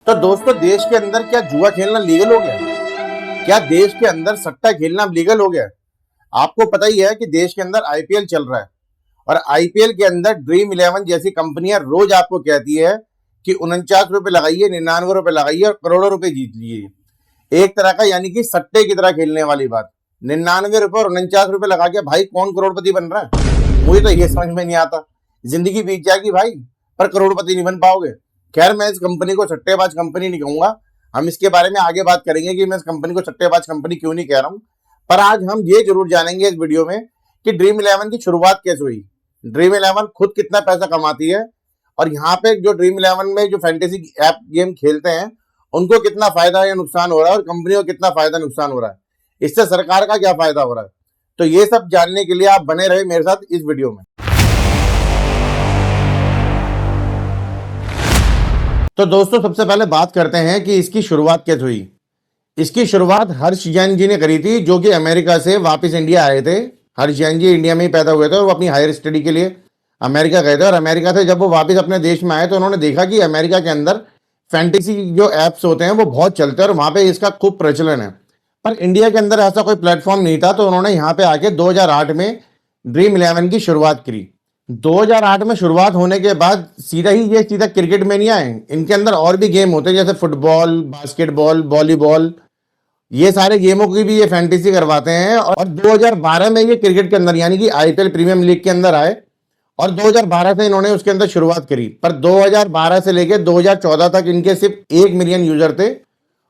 तो दोस्तों, देश के अंदर क्या जुआ खेलना लीगल हो गया? क्या देश के अंदर सट्टा खेलना लीगल हो गया? आपको पता ही है कि देश के अंदर आईपीएल चल रहा है और आईपीएल के अंदर ड्रीम इलेवन जैसी कंपनियां रोज आपको कहती है कि 49 रुपए लगाइए, 99 रुपए लगाइए और करोड़ों रुपए जीत लीजिए। एक तरह का यानी कि सट्टे की तरह खेलने वाली बात। 99 रुपए और 49 रुपए लगा के भाई कौन करोड़पति बन रहा है? मुझे तो ये समझ में नहीं आता। जिंदगी बीत जाएगी भाई, पर करोड़पति नहीं बन पाओगे। खैर, मैं इस कंपनी को सट्टेबाज कंपनी नहीं कहूंगा। हम इसके बारे में आगे बात करेंगे कि मैं इस कंपनी को सट्टेबाज कंपनी क्यों नहीं कह रहा हूं। पर आज हम ये जरूर जानेंगे इस वीडियो में कि ड्रीम इलेवन की शुरुआत कैसे हुई, ड्रीम इलेवन खुद कितना पैसा कमाती है और यहाँ पे जो ड्रीम इलेवन में जो फैंटेसी ऐप गेम खेलते हैं उनको कितना फायदा या नुकसान हो रहा है और कंपनी को कितना फायदा नुकसान हो रहा है, इससे सरकार का क्या फायदा हो रहा है। तो ये सब जानने के लिए आप बने रहे मेरे साथ इस वीडियो में। तो दोस्तों, सबसे पहले बात करते हैं कि इसकी शुरुआत कैसे हुई। इसकी शुरुआत हर्ष जैन जी ने करी थी, जो कि अमेरिका से वापस इंडिया आए थे। हर्ष जैन जी इंडिया में ही पैदा हुए थे और वो अपनी हायर स्टडी के लिए अमेरिका गए थे और अमेरिका से जब वो वापस अपने देश में आए तो उन्होंने देखा कि अमेरिका के अंदर फैंटेसी जो एप्स होते हैं वो बहुत चलते हैं और वहाँ पे इसका खूब प्रचलन है। पर इंडिया के अंदर ऐसा कोई प्लेटफॉर्म नहीं था, तो उन्होंने यहाँ पे आके 2008 में ड्रीम इलेवन की शुरुआत करी। 2008 में शुरुआत होने के बाद सीधा क्रिकेट में नहीं आए। इनके अंदर और भी गेम होते हैं जैसे फुटबॉल, बास्केटबॉल, वॉलीबॉल, ये सारे गेमों की भी ये फैंटेसी करवाते हैं। और 2012 में ये क्रिकेट के अंदर यानी कि आईपीएल प्रीमियम लीग के अंदर आए और 2012 से इन्होंने उसके अंदर शुरुआत करी। पर 2012 से लेकर 2014 तक इनके सिर्फ 1 मिलियन यूजर थे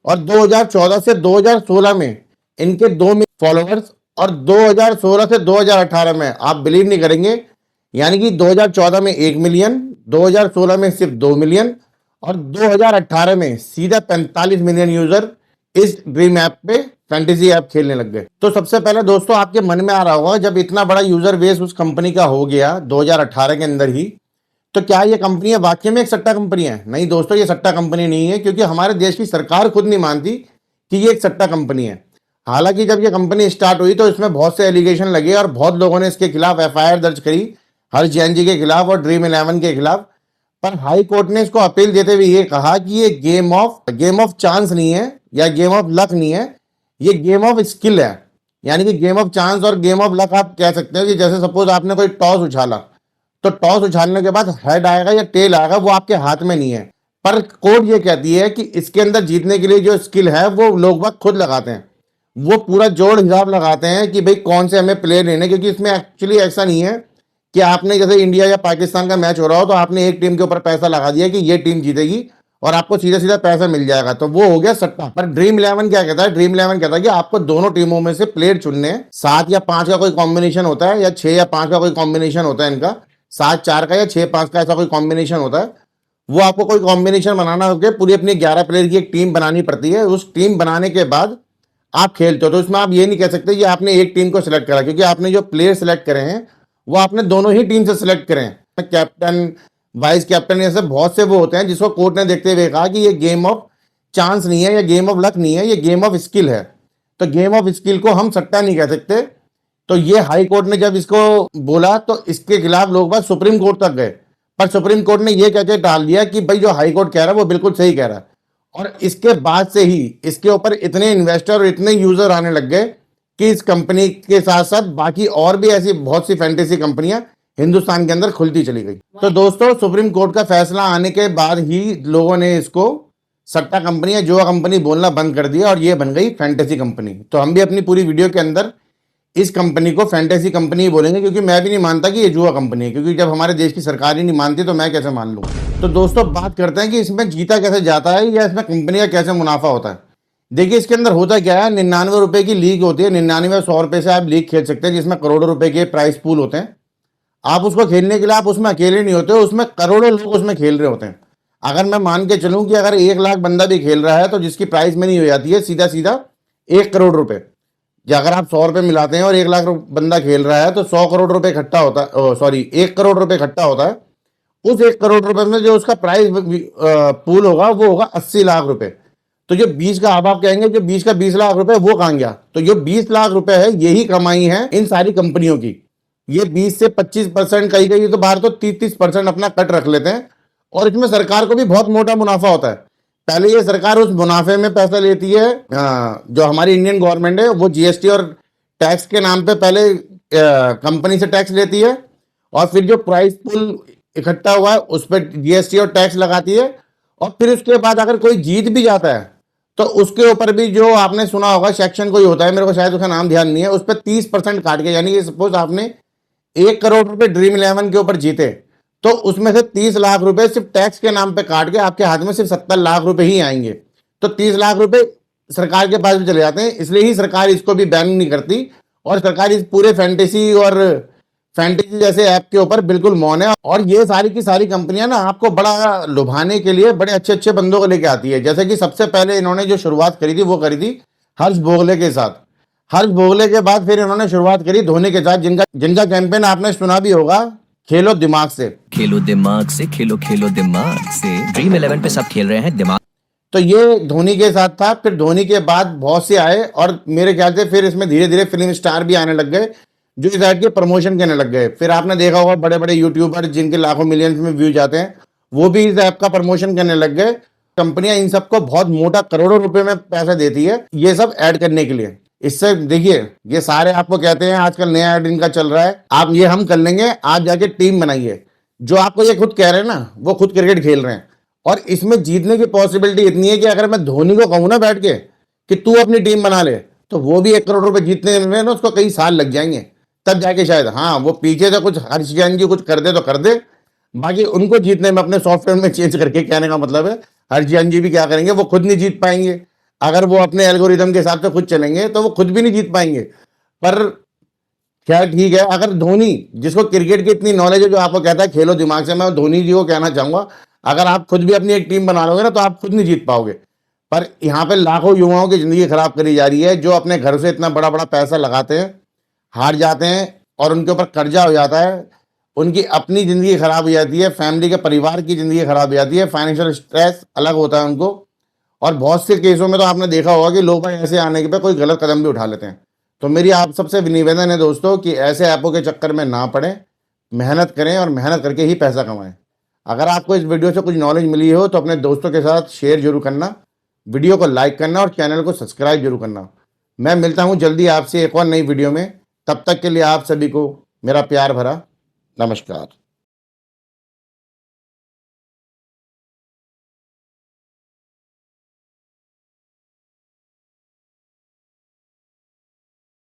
और 2014 से 2016 में इनके 2 मिलियन फॉलोअर्स और 2016 से 2018 में आप बिलीव नहीं करेंगे, यानी कि 2014 में 1 मिलियन, 2016 में सिर्फ 2 मिलियन और 2018 में सीधा 45 मिलियन यूजर इस ड्रीम ऐप पे फैंटेसी ऐप खेलने लग गए। तो सबसे पहले दोस्तों आपके मन में आ रहा होगा, जब इतना बड़ा यूजर बेस उस कंपनी का हो गया 2018 के अंदर ही, तो क्या ये कंपनी वाकई में एक सट्टा कंपनी है? नहीं दोस्तों, ये सट्टा कंपनी नहीं है, क्योंकि हमारे देश की सरकार खुद नहीं मानती कि ये एक सट्टा कंपनी है। हालांकि जब ये कंपनी स्टार्ट हुई तो इसमें बहुत से एलिगेशन लगे और बहुत लोगों ने इसके खिलाफ एफआईआर दर्ज करी, हर्ष जैन जी के खिलाफ और ड्रीम इलेवन के खिलाफ। पर हाई कोर्ट ने इसको अपील देते हुए ये कहा कि ये गेम ऑफ चांस नहीं है या गेम ऑफ लक नहीं है, ये गेम ऑफ स्किल है। यानी कि गेम ऑफ चांस और गेम ऑफ लक आप कह सकते हो कि जैसे सपोज आपने कोई टॉस उछाला, तो टॉस उछालने के बाद हेड आएगा या टेल आएगा वो आपके हाथ में नहीं है। पर कोर्ट ये कहती है कि इसके अंदर जीतने के लिए जो स्किल है वो लोग बाग खुद लगाते हैं। वो पूरा जोड़ हिसाब लगाते हैं कि भाई कौन से हमें प्लेयर लेने, क्योंकि इसमें एक्चुअली ऐसा नहीं है कि आपने जैसे इंडिया या पाकिस्तान का मैच हो रहा हो तो आपने एक टीम के ऊपर पैसा लगा दिया कि ये टीम जीतेगी और आपको सीधा सीधा पैसा मिल जाएगा, तो वो हो गया सट्टा। पर ड्रीम इलेवन क्या कहता है? ड्रीम इलेवन कहता है कि आपको दोनों टीमों में से प्लेयर चुनने हैं। 7 या 5 का कोई कॉम्बिनेशन होता है या 6 या 5 का कोई कॉम्बिनेशन होता है इनका, 7-4 का या 6-5 का ऐसा कोई कॉम्बिनेशन होता है। वो आपको कोई कॉम्बिनेशन बनाना होकर पूरी अपनी 11 प्लेयर की एक टीम बनानी पड़ती है। उस टीम बनाने के बाद आप खेलते हो, तो उसमें आप ये नहीं कह सकते कि आपने एक टीम को सिलेक्ट करा, क्योंकि आपने जो प्लेयर सिलेक्ट करे हैं वो आपने दोनों ही टीम से सिलेक्ट करें। कैप्टन, वाइस कैप्टन, ऐसे बहुत से वो होते हैं जिसको कोर्ट ने देखते हुए कहा कि ये गेम ऑफ चांस नहीं है या गेम ऑफ लक नहीं है, ये गेम ऑफ स्किल है। तो गेम ऑफ स्किल को हम सट्टा नहीं कह सकते। तो ये हाई कोर्ट ने जब इसको बोला तो इसके खिलाफ लोग बात सुप्रीम कोर्ट तक गए, पर सुप्रीम कोर्ट ने ये कहकर टाल दिया कि भाई जो हाई कोर्ट कह रहा है वो बिल्कुल सही कह रहा है। और इसके बाद से ही इसके ऊपर इतने इन्वेस्टर और इतने यूजर आने लग गए कि इस कंपनी के साथ साथ बाकी और भी ऐसी बहुत सी फैंटेसी कंपनियां हिंदुस्तान के अंदर खुलती चली गई। तो दोस्तों, सुप्रीम कोर्ट का फैसला आने के बाद ही लोगों ने इसको सट्टा कंपनी या जुआ कंपनी बोलना बंद कर दिया और ये बन गई फैंटेसी कंपनी। तो हम भी अपनी पूरी वीडियो के अंदर इस कंपनी को फैंटेसी कंपनी ही बोलेंगे, क्योंकि मैं भी नहीं मानता कि ये जुआ कंपनी है, क्योंकि जब हमारे देश की सरकार ही नहीं मानती तो मैं कैसे मान लूँ। तो दोस्तों, बात करते हैं कि इसमें जीता कैसे जाता है या इसमें कंपनी का कैसे मुनाफा होता है। देखिए, इसके अंदर होता क्या है, 99 रुपए की लीग होती है। 99 100 रुपए से आप लीग खेल सकते हैं, जिसमें करोड़ों रुपए के प्राइस पूल होते हैं। आप उसको खेलने के लिए आप उसमें अकेले नहीं होते, उसमें करोड़ों लोग उसमें खेल रहे होते हैं। अगर मैं मान के चलूं कि अगर 1 लाख बंदा भी खेल रहा है तो जिसकी प्राइस मनी हो जाती है सीधा सीधा 1 करोड़ रुपए। अगर आप 100 रुपए मिलाते हैं और 1 लाख बंदा खेल रहा है तो 100 करोड़ रुपए इकट्ठा होता है, सॉरी 1 करोड़ रुपए इकट्ठा होता है। उस 1 करोड़ रुपए में जो उसका प्राइस पूल होगा वो होगा 80 लाख रुपए। तो जो 20 का आप कहेंगे जो 20 का 20 लाख रुपए वो कहां गया? तो जो 20 लाख रुपए है यही कमाई है इन सारी कंपनियों की। ये 20 से 25%, कहीं तो बाहर तो 30-30% अपना कट रख लेते हैं और इसमें सरकार को भी बहुत मोटा मुनाफा होता है। पहले ये सरकार उस मुनाफे में पैसा लेती है, जो हमारी इंडियन गवर्नमेंट है वो जीएसटी और टैक्स के नाम पे पहले कंपनी से टैक्स लेती है, और फिर जो प्राइस पूल इकट्ठा हुआ है उस पर जीएसटी और टैक्स लगाती है, और फिर उसके बाद अगर कोई जीत भी जाता है तो उसके ऊपर भी जो आपने सुना होगा सेक्शन कोई होता है, मेरे को शायद उसका नाम ध्यान नहीं है, उस पर 30% काट के, यानी कि सपोज आपने 1 करोड़ रुपए ड्रीम इलेवन के ऊपर जीते तो उसमें से 30 लाख रुपए सिर्फ टैक्स के नाम पे काट के आपके हाथ में सिर्फ 70 लाख रुपए ही आएंगे। तो 30 लाख रुपए सरकार के पास भी चले जाते हैं, इसलिए ही सरकार इसको भी बैन नहीं करती, और सरकार इस पूरे फैंटेसी जैसे ऐप के ऊपर बिल्कुल मौन है। और ये सारी की सारी कंपनियां ना आपको बड़ा लुभाने के लिए बड़े अच्छे अच्छे बंदों को लेके आती है। जैसे कि सबसे पहले इन्होंने जो शुरुआत करी थी वो करी थी हर्ष भोगले के साथ। हर्ष भोगले के बाद फिर इन्होंने शुरुआत करी धोनी के साथ, जिनका कैंपेन आपने सुना भी होगा, खेलो दिमाग से। खेलो दिमाग से, खेलो खेलो दिमाग से। ड्रीम 11 पे सब खेल रहे हैं दिमाग। तो ये धोनी के साथ था। फिर धोनी के बाद बहुत से आए, और मेरे ख्याल से फिर इसमें धीरे धीरे फिल्म स्टार भी आने लग गए जो इस ऐड के प्रमोशन करने लग गए। फिर आपने देखा होगा बड़े बड़े यूट्यूबर जिनके लाखों मिलियंस में व्यूज आते हैं वो भी इस ऐप का प्रमोशन करने लग गए। कंपनियां इन सबको बहुत मोटा करोड़ों रुपए में पैसा देती है ये सब ऐड करने के लिए। इससे देखिए, ये सारे आपको कहते हैं आजकल नया ऐड इनका चल रहा है, आप ये हम कर लेंगे, आप जाके टीम बनाइए। जो आपको ये खुद कह रहे हैं ना, वो खुद क्रिकेट खेल रहे हैं, और इसमें जीतने की पॉसिबिलिटी इतनी है कि अगर मैं धोनी को कहूँ ना बैठ के कि तू अपनी टीम बना ले, तो वो भी 1 करोड़ रुपए जीतने में ना उसको कई साल लग जाएंगे, तब जाके शायद हाँ वो पीछे से कुछ हर्ष जैन जी कुछ कर दे तो कर दे। बाकी उनको जीतने में अपने सॉफ्टवेयर में चेंज करके, कहने का मतलब है हर्ष जैन जी भी क्या करेंगे, वो खुद नहीं जीत पाएंगे। अगर वो अपने एल्गोरिदम के हिसाब से खुद चलेंगे तो वो खुद भी नहीं जीत पाएंगे। पर क्या ठीक है, अगर धोनी जिसको क्रिकेट की इतनी नॉलेज है, जो आपको कहता है खेलो दिमाग से, मैं धोनी जी को कहना चाहूंगा अगर आप खुद भी अपनी एक टीम बना लोगे ना तो आप खुद नहीं जीत पाओगे। पर यहाँ पे लाखों युवाओं की जिंदगी खराब करी जा रही है, जो अपने घर से इतना बड़ा बड़ा पैसा लगाते हैं, हार जाते हैं और उनके ऊपर कर्जा हो जाता है, उनकी अपनी जिंदगी खराब हो जाती है, फैमिली के परिवार की जिंदगी खराब हो जाती है, फाइनेंशियल स्ट्रेस अलग होता है उनको। और बहुत से केसों में तो आपने देखा होगा कि लोग भाई ऐसे आने के पे कोई गलत कदम भी उठा लेते हैं। तो मेरी आप सबसे निवेदन है दोस्तों कि ऐसे ऐपों के चक्कर में ना पड़ें, मेहनत करें और मेहनत करके ही पैसा कमाएं। अगर आपको इस वीडियो से कुछ नॉलेज मिली हो तो अपने दोस्तों के साथ शेयर जरूर करना, वीडियो को लाइक करना और चैनल को सब्सक्राइब जरूर करना। मैं मिलता हूं जल्दी आपसे एक और नई वीडियो में, तब तक के लिए आप सभी को मेरा प्यार भरा नमस्कार।